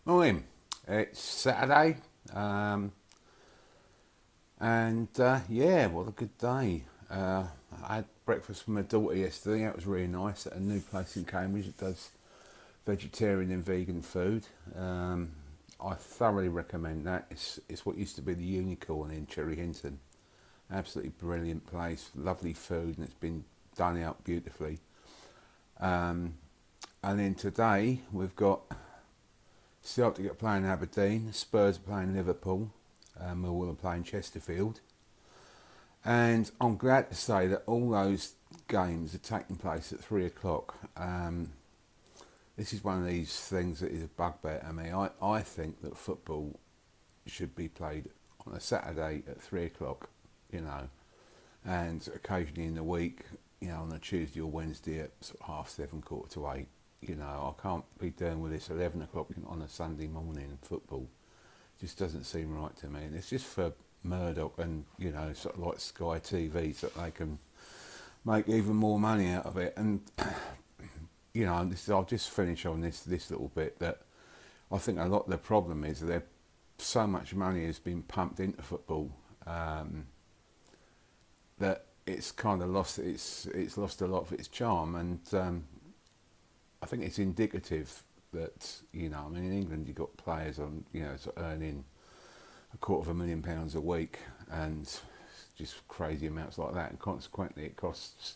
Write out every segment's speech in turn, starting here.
Morning. It's Saturday, um, and yeah, what a good day. I had breakfast with my daughter yesterday. That was really nice at a new place in Cambridge that does vegetarian and vegan food. I thoroughly recommend that. It's what used to be the Unicorn in Cherry Hinton. Absolutely brilliant place, lovely food, and it's been done out beautifully. Um, and then today we've got Celtic are playing Aberdeen, Spurs are playing Liverpool, Millwall are playing Chesterfield. And I'm glad to say that all those games are taking place at 3 o'clock. This is one of these things that is a bugbear to me. I think that football should be played on a Saturday at 3 o'clock, you know, and occasionally in the week, you know, on a Tuesday or Wednesday at sort of 7:30, 7:45. You know, I can't be doing with this 11 o'clock on a Sunday morning football. Just doesn't seem right to me. And it's just for Murdoch and, you know, sort of like Sky TV so that they can make even more money out of it. And, you know, I'll just finish on this little bit that I think a lot of the problem is that so much money has been pumped into football that it's kind of lost it's lost a lot of its charm. And I think it's indicative that, you know, I mean, in England you've got players on, you know, sort of earning £250,000 a week and just crazy amounts like that, and consequently it costs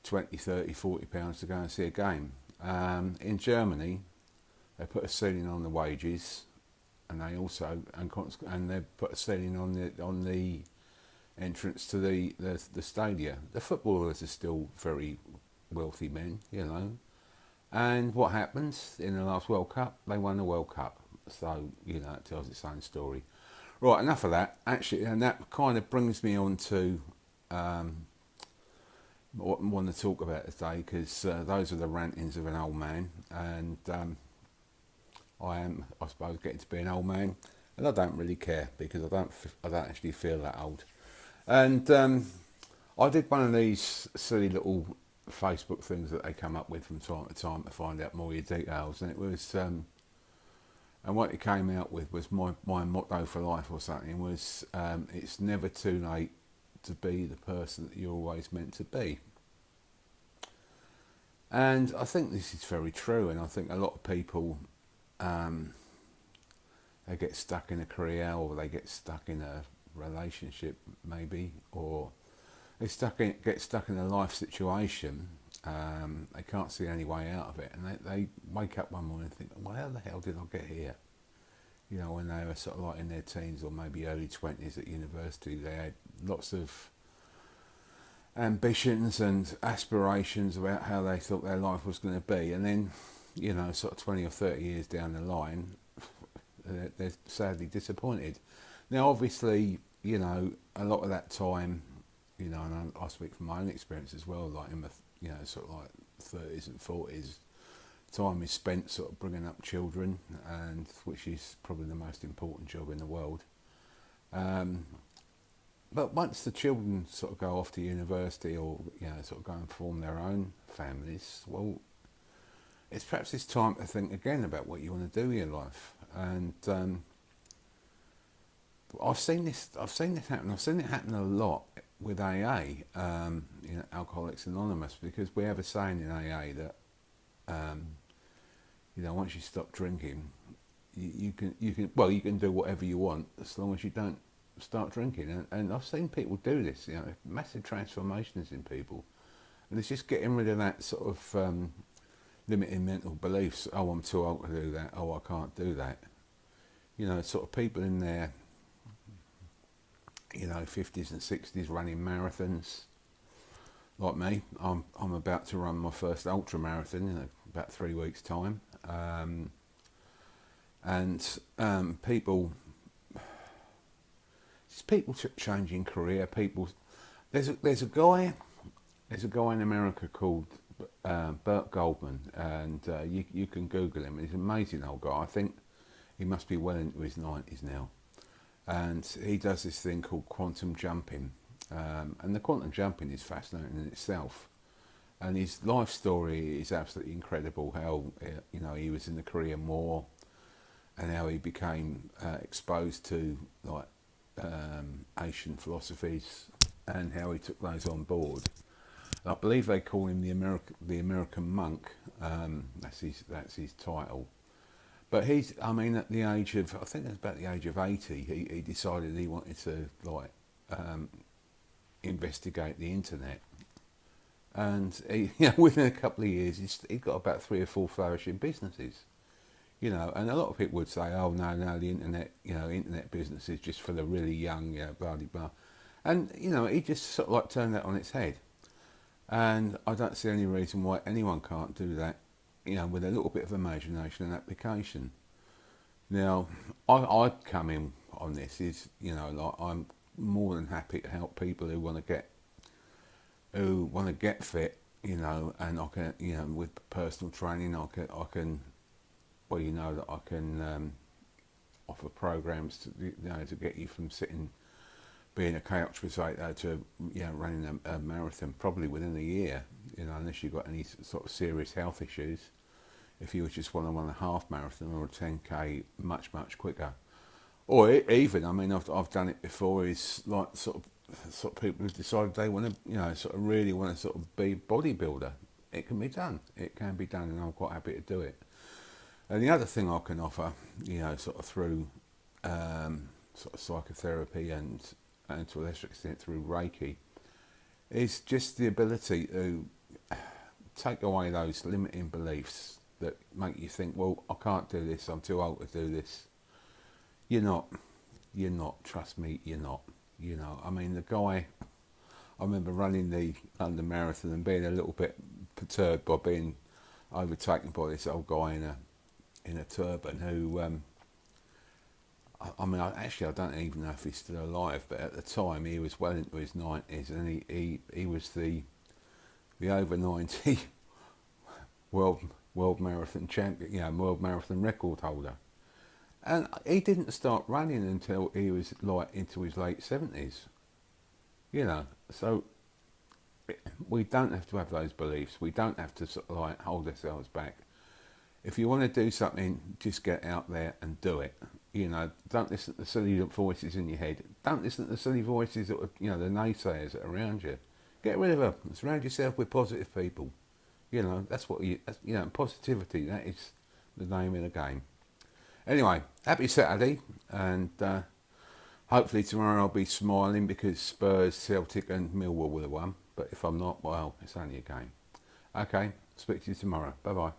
20, 30, £40 to go and see a game. In Germany, they put a ceiling on the wages, and they also and they put a ceiling on the entrance to the stadia. The footballers are still very wealthy men, you know. And what happened in the last World Cup? They won the World Cup. So, you know, it tells its own story. Right, enough of that. Actually, and that kind of brings me on to what I want to talk about today, because those are the rantings of an old man. And I am, I suppose, getting to be an old man. And I don't really care, because I don't actually feel that old. And I did one of these silly little Facebook things that they come up with from time to time to find out more of your details, and it was and what it came out with was my motto for life or something was it's never too late to be the person that you're always meant to be. And I think this is very true, and I think a lot of people they get stuck in a career, or they get stuck in a relationship maybe, or get stuck in a life situation. They can't see any way out of it, and they wake up one morning and think, well, how the hell did I get here? You know, when they were sort of like in their teens or maybe early 20s at university, they had lots of ambitions and aspirations about how they thought their life was going to be, and then, you know, sort of 20 or 30 years down the line, they're sadly disappointed. Now, obviously, you know, a lot of that time, you know, and I speak from my own experience as well, like in my, you know, sort of like 30s and 40s, time is spent sort of bringing up children, and which is probably the most important job in the world. But once the children sort of go off to university, or, you know, sort of go and form their own families, well, it's time to think again about what you want to do with your life. And I've seen this happen. I've seen it happen a lot with AA, you know, Alcoholics Anonymous, because we have a saying in AA that, you know, once you stop drinking, you can do whatever you want as long as you don't start drinking. And I've seen people do this, you know, massive transformations in people, and it's just getting rid of that sort of limiting mental beliefs. Oh, I'm too old to do that. Oh, I can't do that. You know, sort of people in their, you know, 50s and 60s running marathons, like me. I'm about to run my first ultra marathon in about 3 weeks' time, and people, just people changing career. People, there's a guy in America called Burt Goldman, and you can Google him. He's an amazing old guy. I think he must be well into his 90s now. And he does this thing called quantum jumping, and the quantum jumping is fascinating in itself. And his life story is absolutely incredible. How, you know, he was in the Korean War, and how he became exposed to like Asian philosophies and how he took those on board. I believe they call him the American monk. That's his title. But he's, I mean, at the age of, I think it was about the age of 80, he decided he wanted to like investigate the internet. And he, you know, within a couple of years, he got about 3 or 4 flourishing businesses. You know, and a lot of people would say, "Oh no, the internet, you know, internet business is just for the really young, you know, blah blah blah," and you know, he just sort of like turned that on its head. And I don't see any reason why anyone can't do that, you know, with a little bit of imagination and application. Now, I come in on this is, you know, like I'm more than happy to help people who want to get fit, you know, and I can, you know, with personal training, I can, well, you know, that I can offer programs to, you know, to get you from being a couch potato to, you know, running a marathon probably within a year, you know, unless you've got any sort of serious health issues. If you just want to run a half marathon or a 10k, much quicker. Or even, I mean, I've done it before. Is like sort of people who've decided they want to, you know, sort of really want to sort of be bodybuilder. It can be done. It can be done, and I'm quite happy to do it. And the other thing I can offer, you know, sort of through sort of psychotherapy and to a lesser extent through Reiki, is just the ability to take away those limiting beliefs that make you think, well, I can't do this, I'm too old to do this. You're not, trust me, you're not. You know, I mean, the guy, I remember running the London Marathon and being a little bit perturbed by being overtaken by this old guy in a turban who, I mean, I don't even know if he's still alive, but at the time he was well into his 90s, and he was the over 90 world marathon champion, you know, world marathon record holder. And he didn't start running until he was like into his late 70s. You know, so we don't have to have those beliefs. We don't have to sort of like hold ourselves back. If you want to do something, just get out there and do it. You know, don't listen to the silly voices in your head. Don't listen to the silly voices that are, you know, the naysayers that are around you. Get rid of them. Surround yourself with positive people. You know, you know, positivity, that is the name of the game. Anyway, happy Saturday, and hopefully tomorrow I'll be smiling because Spurs, Celtic and Millwall will have won. But if I'm not, well, it's only a game. Okay, speak to you tomorrow. Bye-bye.